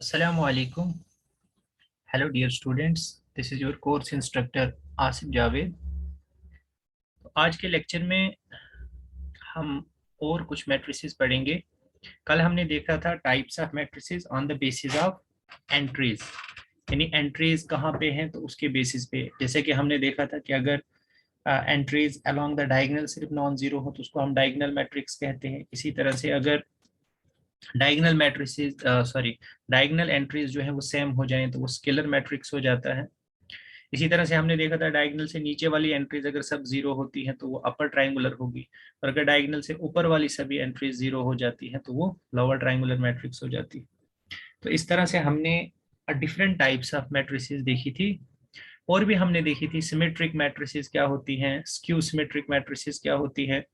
Assalamu alaikum. Hello dear students. This is your course instructor Asif Javed. तो आज के lecture में हम और कुछ मैट्रिसेस पढ़ेंगे. कल हमने देखा था types of matrices on the basis of entries, यानी एंट्रीज कहाँ पे हैं तो उसके बेसिस पे. जैसे कि हमने देखा था कि अगर एंट्रीज अलोंग द डायगोनल सिर्फ नॉन जीरो हो तो उसको हम डायगोनल मैट्रिक्स कहते हैं. इसी तरह से अगर डायगोनल मैट्रिसेस डायगोनल एंट्रीज जो है वो सेम हो जाएं तो वो स्केलर मैट्रिक्स हो जाता है. इसी तरह से हमने देखा था डायगोनल से नीचे वाली एंट्रीज अगर सब जीरो होती हैं तो वो अपर ट्रायंगुलर होगी, और अगर डायगोनल से ऊपर वाली सभी एंट्रीज जीरो हो जाती हैं तो वो लोअर ट्रायंगुलर मैट्रिक्स हो जाती है. तो इस तरह से हमने डिफरेंट टाइप्स ऑफ मैट्रिसेस देखी थी. और भी हमने देखी थी सिमेट्रिक मैट्रिसेस क्या होती हैं, स्क्यू सिमेट्रिक मैट्रिसेस क्या होती है,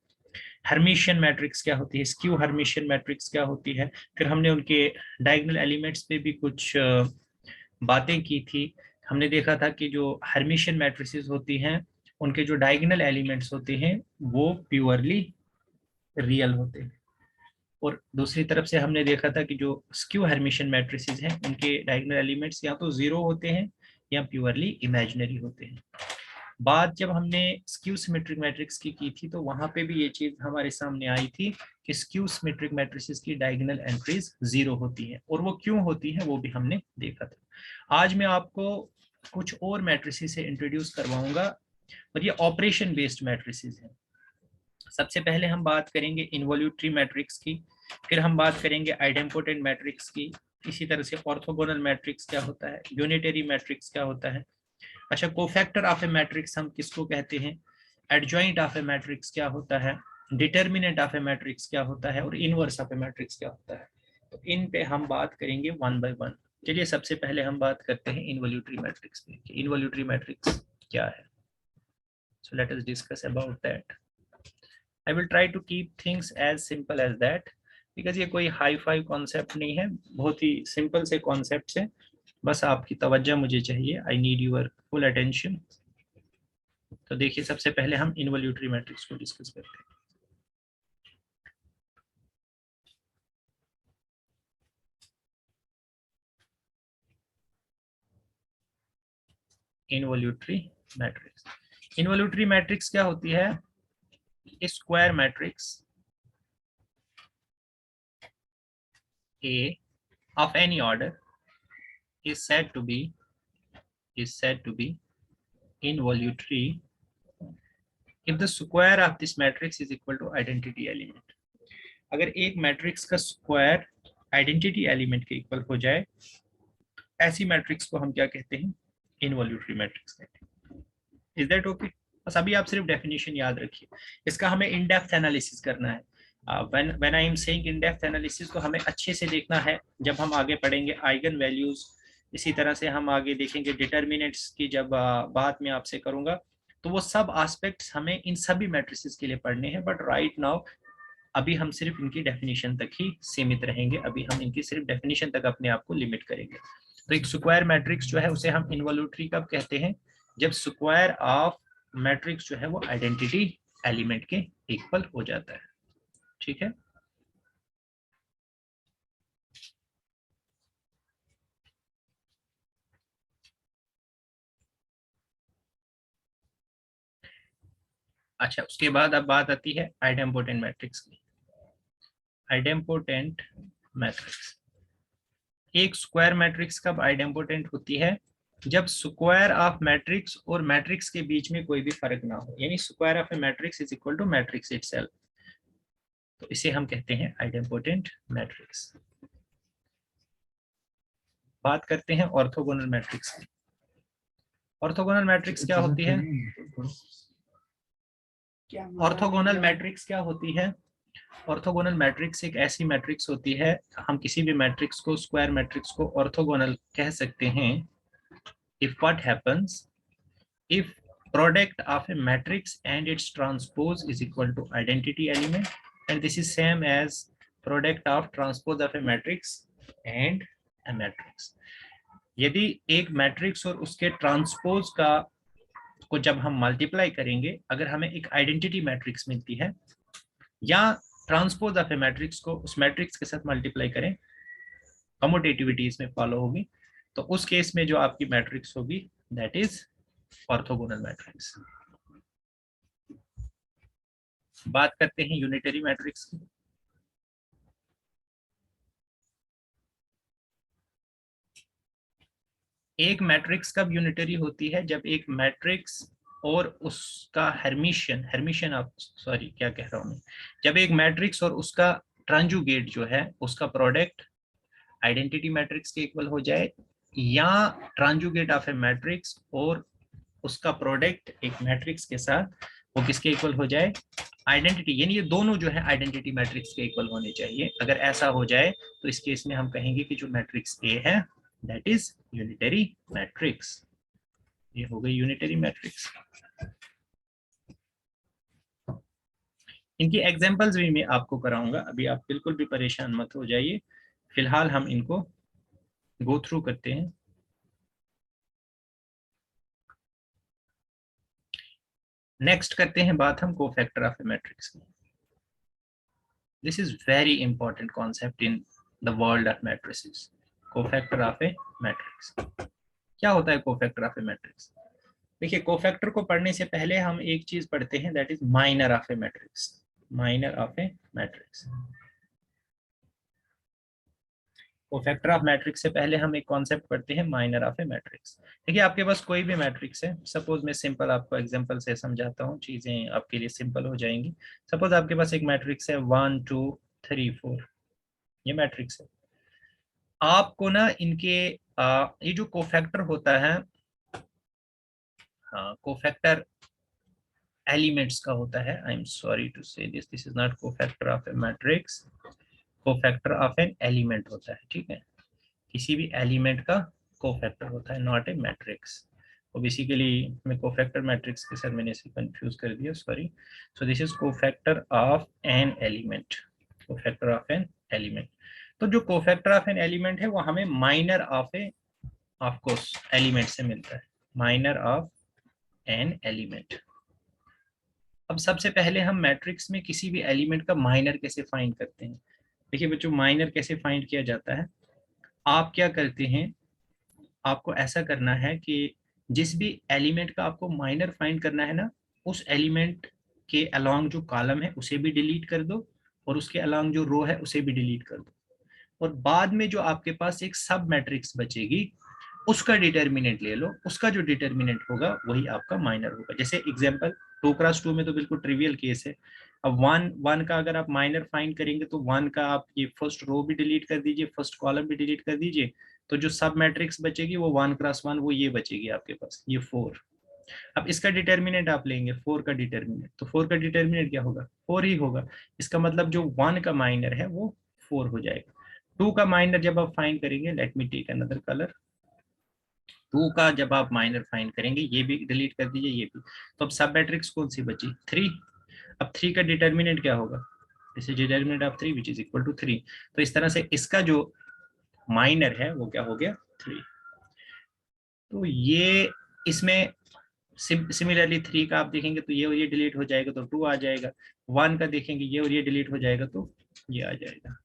हर्मिशियन मैट्रिक्स क्या होती है, स्क्यू हर्मिशियन मैट्रिक्स क्या होती है. फिर हमने उनके डायगोनल एलिमेंट्स पे भी कुछ बातें की थी. हमने देखा था कि जो हर्मिशियन मैट्रिसेस होती हैं उनके जो डायगोनल एलिमेंट्स होते हैं वो प्योरली रियल होते हैं, और दूसरी तरफ से हमने देखा था कि जो स्क्यू हर्मिशियन मैट्रिसेस हैं उनके डायगोनल एलिमेंट्स या तो जीरो होते हैं या प्योरली इमेजिनरी होते हैं. बात जब हमने स्क्यू सिमेट्रिक मैट्रिक्स की थी तो वहां पे भी ये चीज हमारे सामने आई थी कि स्क्यू सिमेट्रिक मैट्रिसेस की डायगोनल एंट्रीज जीरो होती हैं, और वो क्यों होती हैं वो भी हमने देखा था. आज मैं आपको कुछ और मैट्रिसेस से इंट्रोड्यूस करवाऊंगा, और ये ऑपरेशन बेस्ड मैट्रिसेस हैं. सबसे पहले हम बात करेंगे इन्वोल्यूटरी मैट्रिक्स की, फिर हम बात करेंगे आइडेम्पोटेंट मैट्रिक्स की, इसी तरह से ऑर्थोगोनल मैट्रिक्स क्या होता है, यूनिटरी मैट्रिक्स क्या होता है. अच्छा, कोफैक्टर ऑफ ए मैट्रिक्स हम किसको कहते हैं, एडजॉइंट ऑफ ए मैट्रिक्स क्या होता है, डिटर्मिनेंट ऑफ ए मैट्रिक्स क्या होता है, और इनवर्स ऑफ ए मैट्रिक्स क्या होता है. तो इन पे हम बात करेंगे वन बाय वन. चलिए सबसे पहले हम बात करते हैं इन्वोल्यूटरी मैट्रिक्स पे कि इन्वोल्यूटरी मैट्रिक्स क्या है. So let us discuss about that. I will try to keep things as simple as that, because ये कोई हाई फाई कॉन्सेप्ट नहीं है, बहुत ही सिंपल से कॉन्सेप्ट है. बस आपकी तवज्जो मुझे चाहिए, I need your full attention. तो देखिए सबसे पहले हम इन्वोल्यूटरी मैट्रिक्स को डिस्कस करते हैं. इन्वोल्यूटरी मैट्रिक्स, इन्वोल्यूटरी मैट्रिक्स क्या होती है, square matrix A of any order is said to be involutory if the square of this matrix is equal to identity element. अगर एक मैट्रिक्स का स्क्वायर आइडेंटिटी एलिमेंट के equal हो जाए, ऐसी मैट्रिक्स को हम क्या कहते हैं, इन्वोल्यूटरी मैट्रिक्स कहते हैं. Is that okay? बस अभी आप सिर्फ डेफिनेशन याद रखिए, इसका हमें इन डेप्थ एनालिसिस करना है. When I am saying in depth analysis तो हमें अच्छे से देखना है. जब हम आगे पढ़ेंगे आइगन वैल्यूज, इसी तरह से हम आगे देखेंगे डिटर्मिनेंट्स की, जब बात मैं आपसे करूंगा तो वो सब एस्पेक्ट्स हमें इन सभी मैट्रिसेस के लिए पढ़ने हैं. बट राइट नाउ अभी हम सिर्फ इनकी डेफिनेशन तक ही सीमित रहेंगे, अभी हम इनकी सिर्फ डेफिनेशन तक अपने आप को लिमिट करेंगे. तो एक स्क्वायर मैट्रिक्स जो है उसे हम इन्वोल्यूटरी कब कहते हैं, जब स्क्वायर ऑफ मैट्रिक्स जो है वो आइडेंटिटी एलिमेंट के इक्वल हो जाता है. ठीक है. अच्छा, उसके बाद अब बात आती है आइडेम्पोटेंट मैट्रिक्स की. आइडेम्पोटेंट मैट्रिक्स, एक स्क्वायर मैट्रिक्स कब आइडेम्पोटेंट होती है, जब स्क्वायर ऑफ मैट्रिक्स और मैट्रिक्स के बीच में कोई भी फर्क ना हो, यानी square of a matrix is equal to matrix itself. तो इसे हम कहते हैं आइडेम्पोटेंट मैट्रिक्स. बात करते हैं ऑर्थोगोनल मैट्रिक्स की. ऑर्थोगोनल मैट्रिक्स क्या होती है, ऑर्थोगोनल मैट्रिक्स क्या होती है, ऑर्थोगोनल मैट्रिक्स एक ऐसी मैट्रिक्स होती है, हम किसी भी मैट्रिक्स को, स्क्वायर मैट्रिक्स को ऑर्थोगोनल कह सकते हैं if what happens if product of a matrix and its transpose is equal to identity element, and this is same as product of transpose of a matrix and a matrix. यदि एक matrix और उसके transpose का को जब हम multiply करेंगे, अगर हमें एक आइडेंटिटी मैट्रिक्स मिलती है, या ट्रांसपोज ऑफ ए मैट्रिक्स को उस मैट्रिक्स के साथ मल्टीप्लाई करें कम्यूटेटिविटी इसमें फॉलो होगी, तो उस केस में जो आपकी मैट्रिक्स होगी दैट इज ऑर्थोगोनल मैट्रिक्स। बात करते हैं यूनिटरी मैट्रिक्स की। एक मैट्रिक्स कब यूनिटरी होती है? जब एक मैट्रिक्स और उसका हेर्मिशियन, हेर्मिशियन आप सॉरी क्या कह रहा हूं मैं, जब एक मैट्रिक्स और उसका ट्रांजुगेट जो है उसका प्रोडक्ट आइडेंटिटी मैट्रिक्स के इक्वल हो जाए, या ट्रांजुगेट ऑफ ए मैट्रिक्स और उसका प्रोडक्ट एक मैट्रिक्स के साथ वो किसके इक्वल हो जाए? आइडेंटिटी, यानी ये दोनों जो है आइडेंटिटी मैट्रिक्स के इक्वल होने चाहिए। अगर ऐसा हो जाए तो इस केस में हम कहेंगे कि जो मैट्रिक्स ए है दैट इज यूनिटरी मैट्रिक्स। ये हो गई यूनिटरी मैट्रिक्स। इनकी एग्जांपल्स भी मैं आपको कराऊंगा, अभी आप बिल्कुल भी परेशान मत हो जाइए, फिलहाल हम इनको गो थ्रू करते हैं। नेक्स्ट करते हैं बात हम कोफैक्टर ऑफ ए मैट्रिक्स की। This is very important concept in the world of matrices. Cofactor of a matrix क्या होता है? कोफैक्टर ऑफ ए मैट्रिक्स, देखिए कोफैक्टर को पढ़ने से पहले हम एक चीज पढ़ते हैं that is minor of a matrix. Minor of a matrix, cofactor of matrix से पहले हम एक कॉन्सेप्ट पढ़ते हैं माइनर ऑफ ए मैट्रिक्स। देखिए आपके पास कोई भी मैट्रिक्स है, सपोज मैं सिंपल आपको एग्जांपल से समझाता हूँ, चीजें आपके लिए सिंपल हो जाएंगी। सपोज आपके पास एक मैट्रिक्स है 1 2 3 4, ये मैट्रिक्स है। आपको ना इनके ये जो कोफैक्टर होता है, हाँ कोफैक्टर एलिमेंट्स का होता है, आई एम सॉरी टू से this, this is not cofactor of a matrix, cofactor of an element होता है, ठीक है? किसी भी एलिमेंट का कोफैक्टर होता है, नॉट ए मैट्रिक्स। तो बेसिकली मैं कोफैक्टर मैट्रिक्स के साथ मैंने इसे कंफ्यूज कर दिया, sorry. So this is cofactor of an element, cofactor of an element. तो जो कोफैक्टर ऑफ एन एलिमेंट है वो हमें minor of A of course element से मिलता है, माइनर ऑफ एन एलिमेंट। अब सबसे पहले हम मैट्रिक्स में किसी भी एलिमेंट का माइनर कैसे फाइंड करते हैं? देखिए बच्चों, माइनर कैसे फाइंड किया जाता है? आप क्या करते हैं, आपको ऐसा करना है कि जिस भी एलिमेंट का आपको माइनर फाइंड करना है ना, उस एलिमेंट के अलोंग जो कॉलम है उसे भी डिलीट कर दो, और उसके अलोंग जो रो है उसे भी डिलीट कर दो, और बाद में जो आपके पास एक सब मैट्रिक्स बचेगी उसका डिटर्मिनेंट ले लो, उसका जो डिटर्मिनेंट होगा वही आपका माइनर होगा। जैसे एग्जांपल 2x2 में तो बिल्कुल ट्रिवियल केस है। अब वन वन का अगर आप माइनर फाइंड करेंगे तो वन का आप ये फर्स्ट रो भी डिलीट कर दीजिए, फर्स्ट कॉलम भी डिलीट कर दीजिए, तो जो सब मैट्रिक्स बचेगी वो 1x1 वो ये बचेगी आपके पास, ये 4। अब इसका डिटर्मिनेंट आप लेंगे 4 का डिटर्मिनेंट, तो 4 का डिटर्मिनेंट क्या होगा? 4 ही होगा। इसका मतलब जो 1 का माइनर है वो 4 हो जाएगा। 2 का माइनर जब आप फाइंड करेंगे, let me take another colour, 2 का जब आप माइनर फाइंड करेंगे, ये भी डिलीट कर दीजिए, ये भी, तो अब सब मैट्रिक्स कौन सी बची? 3। अब 3 का डिटर्मिनेंट क्या होगा? This is determinant of 3 which is equal to 3। तो इस तरह से इसका जो माइनर है वो क्या हो गया? 3। तो ये इसमें सिमिलरली 3 का आप देखेंगे तो ये और ये डिलीट हो जाएगा तो 2 आ जाएगा, 1 का देखेंगे ये और ये डिलीट हो जाएगा तो ये आ जाएगा।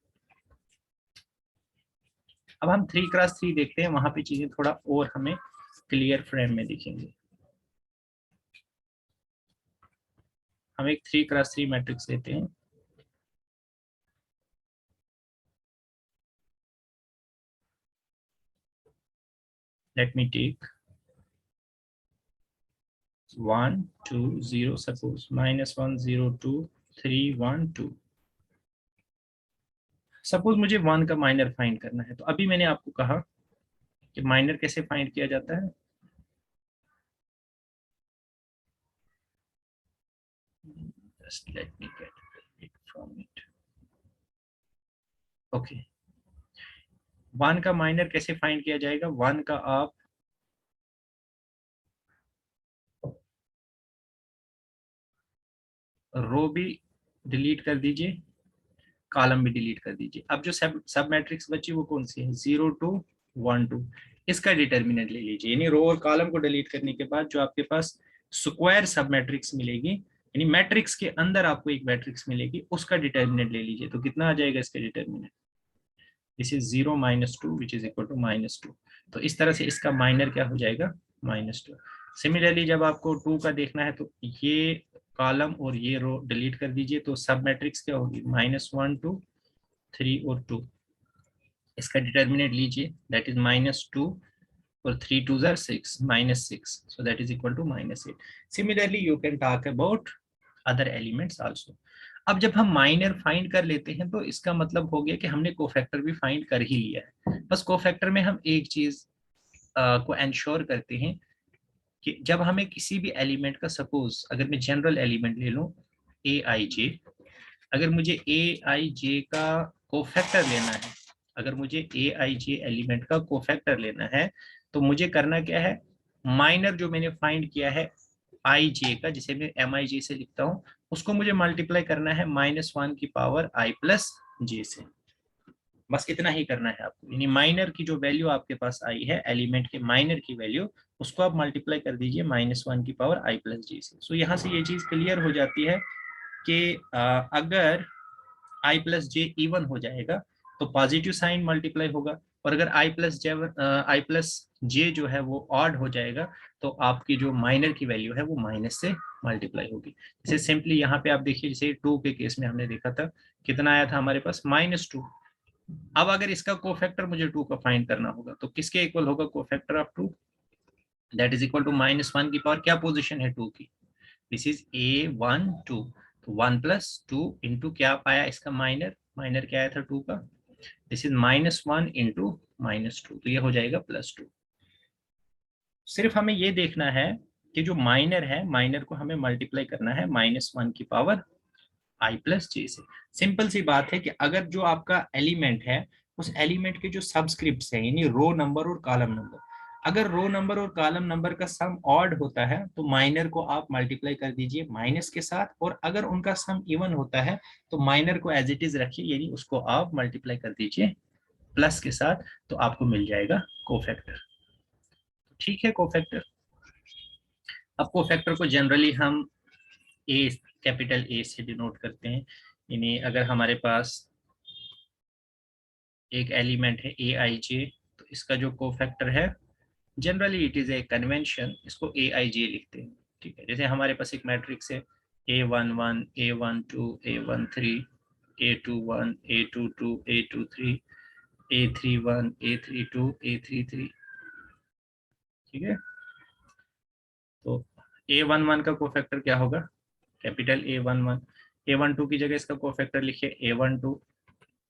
अब हम 3x3 देखते हैं, वहां पे चीजें थोड़ा और हमें क्लियर फ्रेम में दिखेंगे। हम एक 3x3 मैट्रिक्स लेते हैं, let me take 1 2 0, suppose -1 0 2 3 1 2। Suppose मुझे 1 का माइनर फाइंड करना है, तो अभी मैंने आपको कहा कि माइनर कैसे फाइंड किया जाता है। Just let me get it from it. Okay, 1 का माइनर कैसे फाइंड किया जाएगा? 1 का आप रो भी डिलीट कर दीजिए, कॉलम भी डिलीट कर दीजिए। अब जो सब मैट्रिक्स बची वो कौन सी है? 0 2 1 2। इसका डिटर्मिनेंट ले लीजिए, यानी रो और कॉलम को डिलीट करने के बाद जो आपके पास स्क्वायर सब मैट्रिक्स मिलेगी, यानी मैट्रिक्स के अंदर आपको एक मैट्रिक्स मिलेगी, उसका डिटर्मिनेंट ले लीजिए। तो कितना आ जाएगा इसका determinant? This is 0 -2 which is equal to -2। तो इस तरह से इसका माइनर क्या हो जाएगा, -2। सिमिलरली जब आपको 2 का देखना है तो ये कॉलम और ये रो डिलीट कर दीजिए, तो सब मैट्रिक्स क्या होगी, -1 2 3 और 2। इसका डिटर्मिनेंट लीजिए, दैट इज -2 और 3 2s are 6, -6, so that is equal to -8. Similarly you can talk about other elements also. अब जब हम माइनर फाइंड कर लेते हैं तो इसका मतलब हो गया कि हमने कोफैक्टर भी फाइंड कर ही लिया है। बस कोफैक्टर में हम एक चीज को इंश्योर करते हैं कि जब हमें किसी भी एलिमेंट का, सपोज अगर मैं जनरल एलिमेंट ले लूं aij, अगर मुझे aij का कोफैक्टर लेना है, अगर मुझे aij एलिमेंट का कोफैक्टर लेना है तो मुझे करना क्या है, माइनर जो मैंने फाइंड किया है ij का, जिसे मैं mij से लिखता हूं, उसको मुझे मल्टीप्लाई करना है -1 की पावर i प्लस j से। बस इतना ही करना है आपको, यानी माइनर की जो वैल्यू आपके पास आई है एलिमेंट के माइनर की वैल्यू, उसको आप मल्टीप्लाई कर दीजिए -1 की पावर i प्लस j से। सो यहाँ से ये चीज क्लियर हो जाती है कि अगर i प्लस जे इवन हो जाएगा तो पॉजिटिव साइन मल्टीप्लाई होगा, और अगर i प्लस जे जो है वो ऑड हो जाएगा तो आपकी जो माइनर की वैल्यू है वो माइनस से मल्टीप्लाई होगी। जैसे सिंपली यहाँ पे आप देखिए, जैसे 2 के केस में हमने देखा था कितना आया था हमारे पास, -2। अब अगर इसका कोफैक्टर मुझे 2 का फाइंड करना होगा तो किसके इक्वल होगा cofactor of 2, that is equal to -1 की पावर, क्या पोजीशन है 2 की, दिस इज a1 2, तो 1 + 2 इंटू क्या पाया इसका माइनर, माइनर क्या आया था 2 का, दिस इज -1 इंटू -2, तो ये हो जाएगा +2। सिर्फ हमें ये देखना है कि जो माइनर है, माइनर को हमें मल्टीप्लाई करना है -1 की पावर i प्लस जे से। सिंपल सी बात है कि अगर जो आपका एलिमेंट है उस एलिमेंट के जो सबस्क्रिप्ट्स हैं, यानी रो नंबर और कॉलम नंबर, अगर रो नंबर और कॉलम नंबर का सम ऑड होता है तो माइनर को आप मल्टीप्लाई कर दीजिए माइनस के साथ, और अगर उनका सम इवन होता है तो माइनर को एज इट इज रखिए, यानी उसको आप मल्टीप्लाई कर दीजिए प्लस के साथ, तो आपको मिल जाएगा कोफैक्टर। ठीक है, कोफैक्टर। अब कोफैक्टर को जनरली हम ए, कैपिटल ए से डिनोट करते हैं, यानी अगर हमारे पास एक एलिमेंट है aij, तो इसका जो कोफैक्टर है, generally it is a convention, इसको aij लिखते हैं। ठीक है, जैसे हमारे पास एक मैट्रिक्स है a11 a12 a13 a21 a22 a23 a31 a32 a33। ठीक है, तो a11 का कोफैक्टर क्या होगा, कैपिटल a11, a12 की जगह इसका कोफैक्टर लिखिए a12,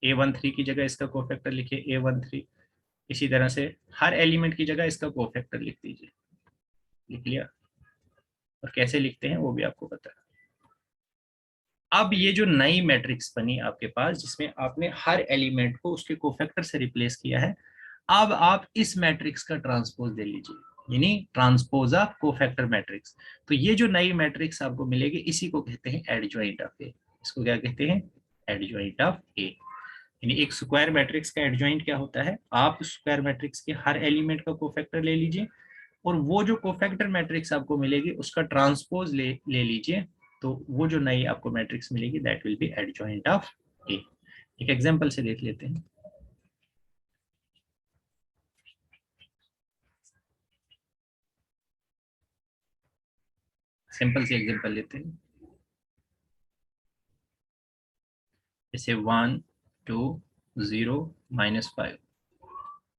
a13 की जगह इसका कोफैक्टर लिखिए a13। इसी तरह से हर एलिमेंट की जगह इसका कोफैक्टर लिख दीजिए। लिख लिया, और कैसे लिखते हैं वो भी आपको पता है। अब ये जो नई मैट्रिक्स बनी आपके पास, जिसमें आपने हर एलिमेंट को उसके कोफैक्टर से रिप्लेस किया है, अब आप इस मैट्रिक्स का ट्रांसपोज दे लीजिए, यानी ट्रांसपोज ऑफ कोफैक्टर मैट्रिक्स। तो ये जो नई मैट्रिक्स आपको मिलेगी इसी को कहते हैं एडजॉइंट ऑफ ए। इसको क्या कहते हैं, एडजॉइंट ऑफ ए। यानी एक स्क्वायर मैट्रिक्स का एडजॉइंट क्या होता है, आप स्क्वायर मैट्रिक्स के हर एलिमेंट का कोफैक्टर ले लीजिए, और वो जो कोफैक्टर मैट्रिक्स आपको मिलेगी उसका ट्रांसपोज ले लीजिए, तो वो जो नई आपको मैट्रिक्स मिलेगी that will be adjoint of A. एक एग्जांपल से देख लेते हैं। सिंपल सी एग्जांपल लेते हैं, जैसे 1 2 0 -5।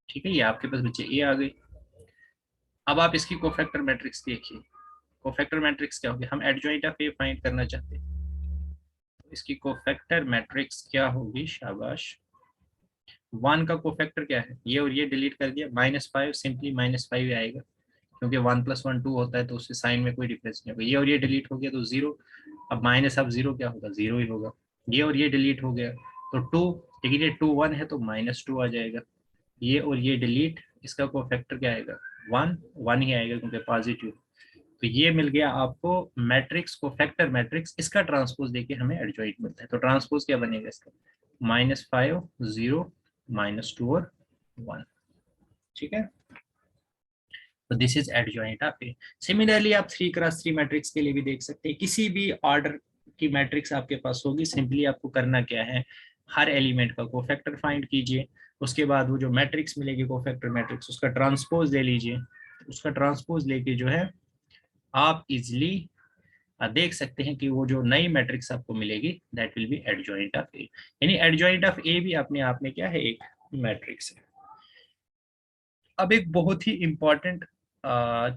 ठीक है, ये आपके पास बच्चे ए आ गई। अब आप इसकी कोफैक्टर मैट्रिक्स देखिए, कोफैक्टर मैट्रिक्स क्या होगी, हम एडजॉइंट ऑफ ए फाइंड करना चाहते हैं, तो इसकी कोफैक्टर मैट्रिक्स क्या होगी, शाबाश। 1 का कोफैक्टर क्या है, ये और ये डिलीट कर दिया, -5, सिंपली -5 आएगा, क्योंकि 1 + 1 2 होता है, तो उससे साइन में कोई डिफरेंस नहीं होगा। ये और ये डिलीट हो गया तो 0, अब माइनस ऑफ 0 क्या होगा, 0 ही होगा। ये और ये डिलीट हो गया तो 2, लेकिन ये 2 1 है तो -2 आ जाएगा। ये और ये डिलीट, इसका कोफैक्टर क्या आएगा, 1 1 ही आएगा क्योंकि पॉजिटिव। तो ये मिल गया आपको मैट्रिक्स, कोफैक्टर मैट्रिक्स। इसका ट्रांसपोज देके हमें एडजॉइंट मिलता है, तो ट्रांसपोज क्या बनेगा इसका, -5 0 -2 और 1। ठीक है, तो this is adjoint of A. Similarly आप 3x3 मैट्रिक्स के लिए भी देख सकते हैं, किसी भी ऑर्डर की मैट्रिक्स आपके पास होगी, सिंपली आपको करना क्या है, हर एलिमेंट का कोफैक्टर फाइंड कीजिए, उसके बाद वो जो मैट्रिक्स मिलेगी कोफैक्टर मैट्रिक्स उसका ट्रांसपोज ले लीजिए, उसका ट्रांसपोज लेके जो है आप इजिली देख सकते हैं कि वो जो नई मैट्रिक्स आपको मिलेगी that will be adjoint of A, यानी एडजॉइंट ऑफ ए भी अपने आप में क्या है, एक मैट्रिक्स है। अब एक बहुत ही इंपॉर्टेंट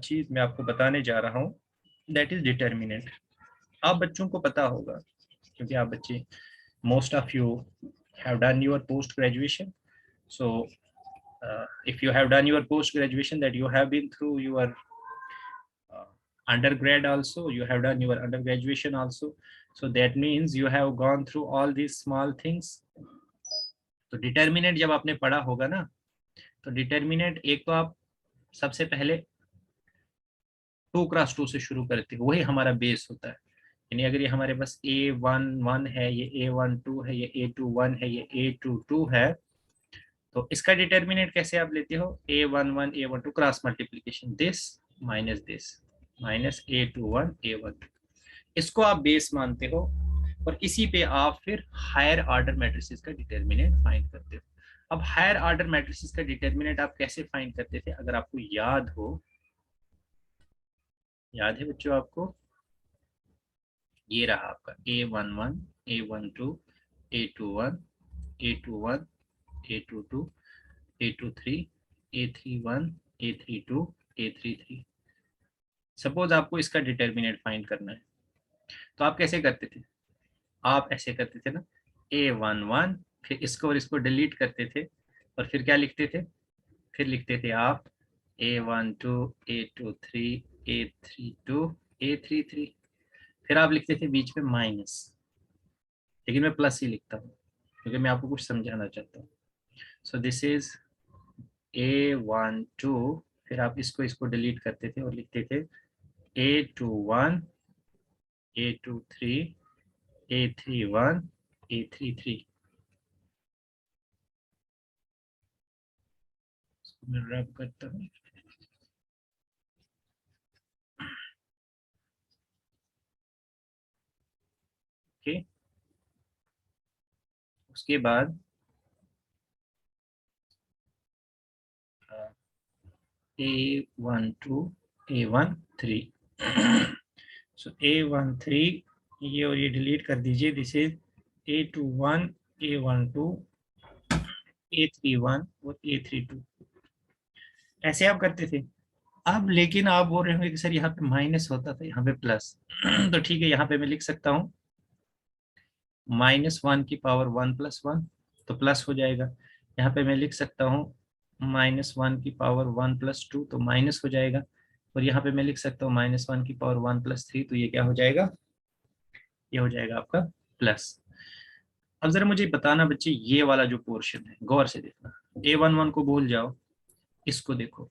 चीज मैं आपको बताने जा रहा हूँ, दैट इज डिटर्मिनेंट। आप बच्चों को पता होगा क्योंकि आप बच्चे most of you have done your post graduation, so if you have done your post graduation that you have been through your undergrad also, you have done your undergraduation also, so that means you have gone through all these small things. तो determinant जब आपने पढ़ा होगा ना, तो determinant एक तो आप सबसे पहले 2x2 से शुरू करते हो, वही हमारा बेस होता है। यानी अगर ये हमारे पास A11 है, ये A12 है, ये A21 है, ये A22 है, तो इसका डिटर्मिनेंट कैसे आप लेते हो, A11 A12 cross multiplication, this minus A21 A12, इसको आप बेस मानते हो और इसी पे आप फिर हायर ऑर्डर मैट्रिसेस का डिटर्मिनेंट फाइंड करते हो। अब हायर ऑर्डर मैट्रिसेस का डिटर्मिनेंट आप कैसे फाइंड करते थे, अगर आपको याद हो, याद है बच्चों आपको, ये रहा आपका A11 A12 A21 A21 A22 A23 A31 A32 A33। Suppose आपको इसका डिटर्मिनेंट फाइंड करना है, तो आप कैसे करते थे, आप ऐसे करते थे ना, A11 फिर इसको और इसको डिलीट करते थे और फिर क्या लिखते थे, फिर लिखते थे आप A12 A23 A32 A33, फिर आप लिखते थे बीच में माइनस, लेकिन मैं प्लस ही लिखता हूँ क्योंकि मैं आपको कुछ समझाना चाहता हूँ। सो दिस इज A12, फिर आप इसको डिलीट करते थे और लिखते थे A21 A23 A31 A33। मैं रब करता हूँ, ओके। उसके बाद A12 A13 सो A13 ये और ये डिलीट कर दीजिए, this is A21 A12 A31 और A32, ऐसे आप करते थे। अब लेकिन आप बोल रहे होंगे कि सर यहाँ पे माइनस होता था, यहाँ पे प्लस तो ठीक है, यहाँ पे मैं लिख सकता हूँ -1 की पावर 1+1 तो प्लस हो जाएगा, यहाँ पे मैं लिख सकता हूँ -1 की पावर 1+2 तो माइनस हो जाएगा, और यहाँ पे मैं लिख सकता हूँ -1 की पावर 1+3 तो ये क्या हो जाएगा, ये हो जाएगा आपका प्लस। अब जरा मुझे बताना बच्चे, ये वाला जो पोर्शन है गौर से देखना, A11 को भूल जाओ, इसको देखो,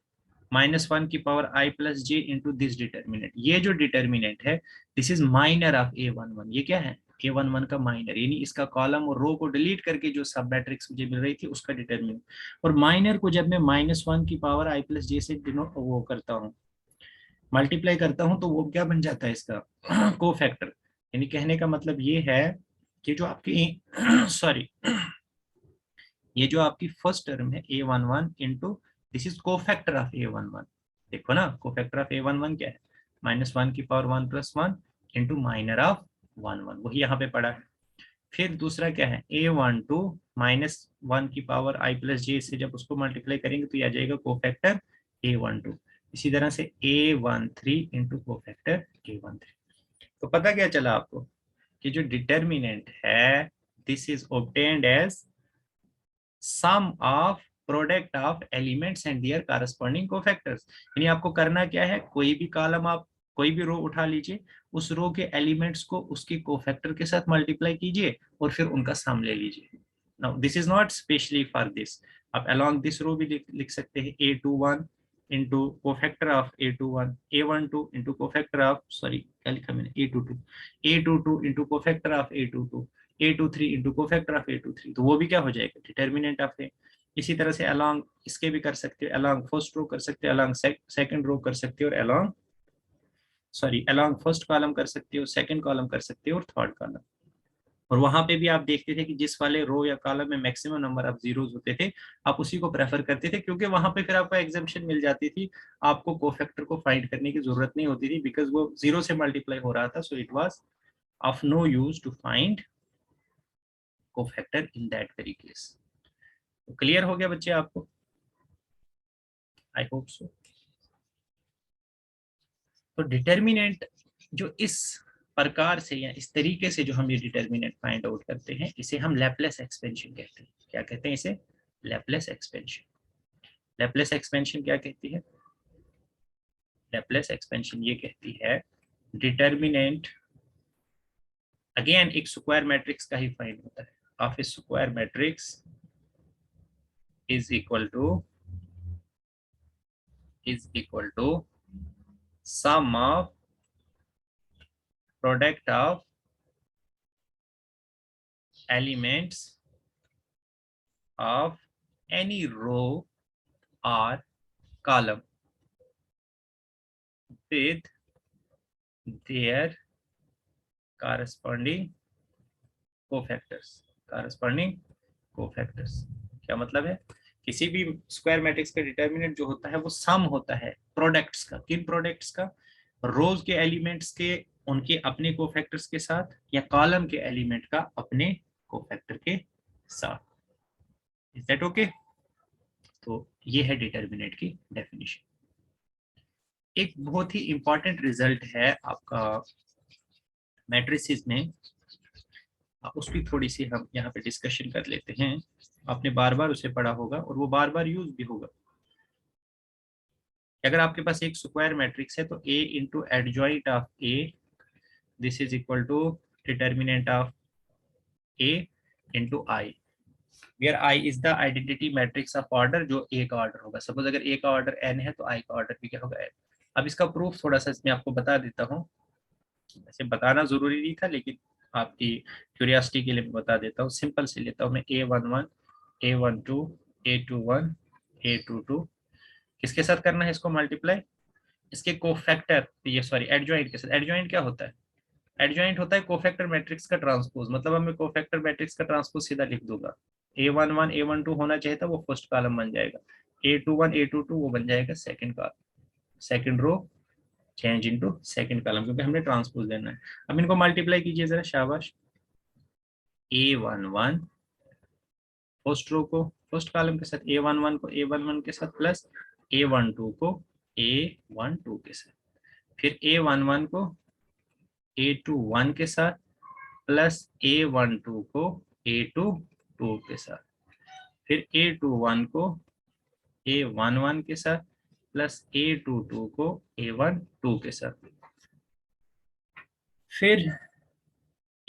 -1 की power I plus J into this determinant, ये जो डिटर्मिनेंट है this is minor of A11, ये क्या है, A11 का माइनर, यानी इसका कॉलम और रो को डिलीट करके जो सब मैट्रिक्स मुझे मिल रही थी उसका डिटर्मिनेंट, और माइनर को जब मैं -1 की पावर I प्लस जे से वो करता हूँ, मल्टीप्लाई करता हूँ, तो वो क्या बन जाता है इसका कोफैक्टर। यानी कहने का मतलब ये है कि जो आपकी सॉरी ये जो आपकी फर्स्ट टर्म है A11 into this is cofactor of A11, देखो ना कोफैक्टर ऑफ A11 क्या है, -1 की पावर 1+1 इंटू माइनर ऑफ 1 वही यहाँ पे पड़ा है। फिर दूसरा क्या है A12 -1 की पावर I प्लस जे से जब उसको मल्टीप्लाई करेंगे तो ये आ जाएगा कोफैक्टर A12, इसी तरह से A13 इंटू कोफैक्टर A13। तो पता क्या चला आपको कि जो डिटर्मिनेंट है this is obtained as sum of product of elements and their corresponding cofactors. यानी आपको करना क्या है, कोई भी कॉलम आप कोई भी रो उठा लीजिए, उस रो के एलिमेंट्स को उसके कोफैक्टर के साथ मल्टीप्लाई कीजिए और फिर उनका सम ले लीजिए। Now this is not specially for this, आप अलोंग दिस रो भी लिख सकते हैं A21 into cofactor of A21, A12 into cofactor of sorry क्या लिखा मैंने A22 into cofactor of A22, A23 into cofactor of A23, तो वो भी क्या हो जाएगा डिटर्मिनेंट ऑफ ए। इसी तरह से अलोंग इसके भी कर सकते हो, अलोंग फर्स्ट रो कर सकते हो, अलोंग सेकंड रो कर सकते हो, और along sorry along first column कर सकते हो, सेकंड कॉलम कर सकते हो और थर्ड कॉलम। और वहां पे भी आप देखते थे कि जिस वाले रो या कॉलम में मैक्सिमम नंबर ऑफ जीरोस होते थे आप उसी को प्रेफर करते थे, क्योंकि वहां पे फिर आपको एग्जाम्पशन मिल जाती थी, आपको कोफैक्टर को फाइंड करने की जरूरत नहीं होती थी, बिकॉज वो जीरो से मल्टीप्लाई हो रहा था, so it was of no use to find cofactor in that very case. तो क्लियर हो गया बच्चे आपको? I hope so. तो डिटर्मिनेंट जो इस प्रकार से या इस तरीके से जो हम ये डिटर्मिनेंट फाइंड आउट करते हैं, इसे हम लैपलेस एक्सपेंशन कहते हैं। क्या कहते हैं इसे? Laplace expansion. लैपलेस एक्सपेंशन क्या कहती है? लैपलेस एक्सपेंशन ये कहती है डिटर्मिनेंट, अगेन एक स्क्वायर मैट्रिक्स का ही फाइंड होता है, of a square matrix is equal to sum of product of elements of any row or column with their corresponding cofactors। corresponding cofactors क्या मतलब है? किसी भी स्क्वायर मैट्रिक्स का डिटर्मिनेंट जो होता है वो सम होता है प्रोडक्ट्स का। किन प्रोडक्ट्स का? रोज के एलिमेंट्स के उनके अपने कोफैक्टर्स के साथ, या कॉलम के एलिमेंट का अपने कोफैक्टर के साथ। Is that okay? तो ये है डिटर्मिनेंट की डेफिनेशन। एक बहुत ही इंपॉर्टेंट रिजल्ट है आपका मैट्रिसेस में, उसकी थोड़ी सी हम यहाँ पे डिस्कशन कर लेते हैं। आपने बार बार उसे पढ़ा होगा और वो बार बार यूज भी होगा। अगर आपके पास एक स्क्वायर मैट्रिक्स है तो A into adjoint of A, this is equal to determinant of A into I, where I is the identity matrix of order, जो A का ऑर्डर होगा। सपोज अगर A का ऑर्डर n है तो I का ऑर्डर भी क्या होगा? n। अब इसका प्रूफ थोड़ा सा इसमें आपको बता देता हूँ, वैसे बताना जरूरी नहीं था लेकिन आपकी क्यूरियोसिटी के लिए मैं बता देता हूँ। सिंपल से लेता हूँ मैं A11, A12, A21, A22, किसके साथ करना है इसको मल्टीप्लाई? इसके कोफैक्टर, ये सॉरी एडजॉइंट के साथ। एडजॉइंट क्या होता है? एडजॉइंट होता है कोफैक्टर मैट्रिक्स का ट्रांसपोज। मतलब अब मैं कोफैक्टर मैट्रिक्स का ट्रांसपोज सीधा लिख दूंगा। A11 A12 होना चाहिए था, वो फर्स्ट कॉलम बन जाएगा। A21 A22 वो बन जाएगा second column, second row change into second column, क्योंकि हमने ट्रांसपोज लेना है। अब इनको मल्टीप्लाई कीजिए जरा, शाबाश। A11 फर्स्ट रो को फर्स्ट कॉलम के साथ, A11 को A11 के साथ, प्लस A12 को A12 के साथ, फिर A11 को A21 के साथ, प्लस A12 को A22 के साथ, फिर A21 को A11 के साथ, प्लस A22 को A12 के साथ, फिर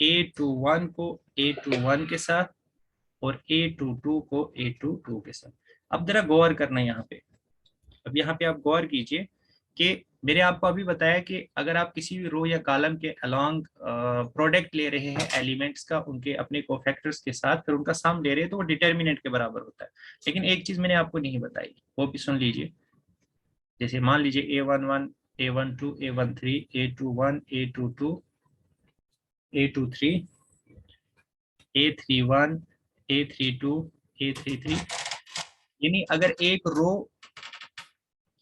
A21 को A21 के साथ और A22 को A22 के साथ। अब जरा गौर करना है यहाँ पे। अब यहाँ पे आप गौर कीजिए कि मैंने आपको अभी बताया कि अगर आप किसी भी रो या कॉलम के अलोंग प्रोडक्ट ले रहे हैं एलिमेंट्स का उनके अपने कोफैक्टर्स के साथ, फिर उनका सम ले रहे हैं, तो वो डिटर्मिनेंट के बराबर होता है। लेकिन एक चीज मैंने आपको नहीं बताई, वो भी सुन लीजिए। जैसे मान लीजिए A11, A12, A13, A21, A22, A23, A31, A32, A33, यानी अगर एक रो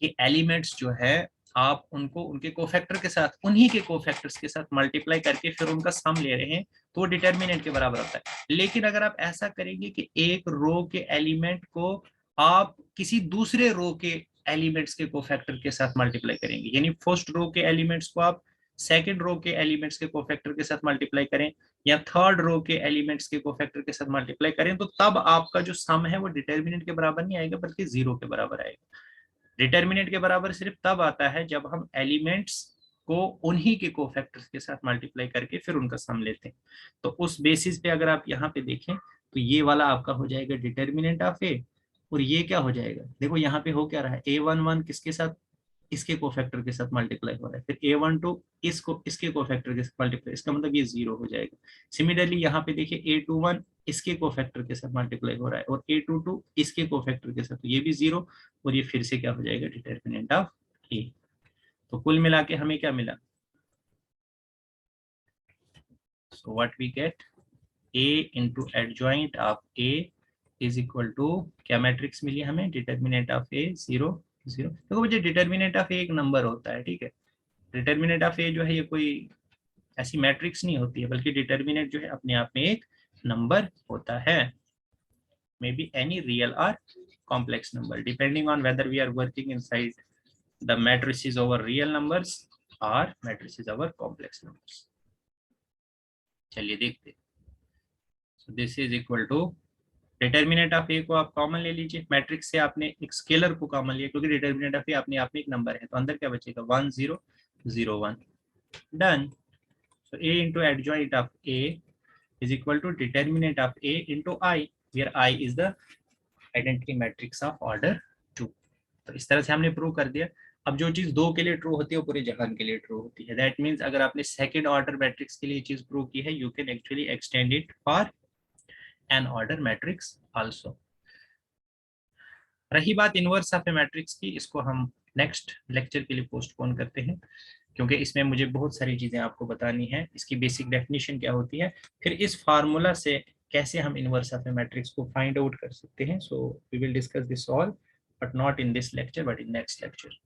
के एलिमेंट्स जो है आप उनको उनके कोफैक्टर के साथ, उन्हीं के कोफैक्टर्स के साथ मल्टीप्लाई करके फिर उनका सम ले रहे हैं, तो वो डिटर्मिनेंट के बराबर होता है। लेकिन अगर आप ऐसा करेंगे कि एक रो के एलिमेंट को आप किसी दूसरे रो के एलिमेंट्स के कोफैक्टर के साथ मल्टीप्लाई करेंगे, यानी फर्स्ट रो के एलिमेंट्स को आप सेकंड रो के एलिमेंट्स के कोफैक्टर के साथ मल्टीप्लाई करें, या थर्ड रो के एलिमेंट्स के कोफैक्टर के साथ मल्टीप्लाई करें, तो तब आपका जो सम है वो डिटर्मिनेंट के बराबर नहीं आएगा बल्कि जीरो के बराबर आएगा। डिटर्मिनेंट के बराबर सिर्फ तब आता है जब हम एलिमेंट्स को उन्हीं के कोफैक्टर्स के साथ मल्टीप्लाई करके फिर उनका सम लेते हैं। तो उस बेसिस पे अगर आप यहाँ पे देखें तो ये वाला आपका हो जाएगा डिटर्मिनेंट ऑफ ए, और ये क्या हो जाएगा? देखो यहाँ पे हो क्या रहा है, A11 किसके साथ? इसके कोफैक्टर के साथ मल्टीप्लाई हो रहा है, फिर A12 इसको इसके कोफैक्टर के साथ मल्टीप्लाई, इसका मतलब ये जीरो हो जाएगा। सिमिलरली यहाँ पे देखिए A21 इसके कोफैक्टर के साथ मल्टीप्लाई हो रहा है और A22 इसके कोफैक्टर के साथ, तो ये भी जीरो, और ये फिर से क्या हो जाएगा? Determinant of A. तो कुल मिला के हमें क्या मिला? So what we get, A into adjoint of A is equal to क्या मैट्रिक्स मिली हमें, डिटर्मिनेंट ऑफ A 0 0। देखो मुझे डिटर्मिनेंट ऑफ A एक नंबर होता है, ठीक है। डिटर्मिनेंट ऑफ A जो है ये कोई ऐसी मैट्रिक्स नहीं होती है, बल्कि डिटर्मिनेंट जो है अपने आप में एक नंबर होता है, मे बी एनी रियल और complex number depending on whether we are working inside the matrices over real numbers or matrices over complex numbers। चलिए देखते हैं। so this is equal to determinant of A को आप common ले लीजिए, matrix से आपने एक स्केलर को कॉमन लिया क्योंकि डिटर्मिनेंट ऑफ ए अपने आप में एक नंबर है, तो अंदर क्या बचेगा 1 0 0 1 done. so a into adjoint of a is equal to determinant of a into I, where I is the identity matrix of order 2। तो इस तरह से हमने प्रूव कर दिया। अब जो चीज 2 के लिए ट्रू होती है वो पूरे जहान के लिए ट्रू होती है। दैट मींस अगर आपने सेकंड ऑर्डर मैट्रिक्स के लिए चीज प्रूव की है, you can actually extend it for an order matrix also. रही बात इनवर्स ऑफ ए मैट्रिक्स की, इसको हम नेक्स्ट लेक्चर के लिए पोस्टपोन करते हैं क्योंकि इसमें मुझे बहुत सारी चीजें आपको बतानी है। इसकी बेसिक डेफिनेशन क्या होती है, फिर इस फार्मूला से कैसे हम इनवर्स ऑफ ए मैट्रिक्स को फाइंड आउट कर सकते हैं। So we will discuss this all but not in this lecture but in next lecture.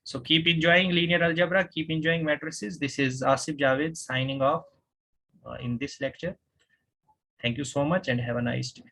So keep enjoying linear algebra, keep enjoying matrices. This is Asif Javed signing off in this lecture. Thank you so much and have a nice day.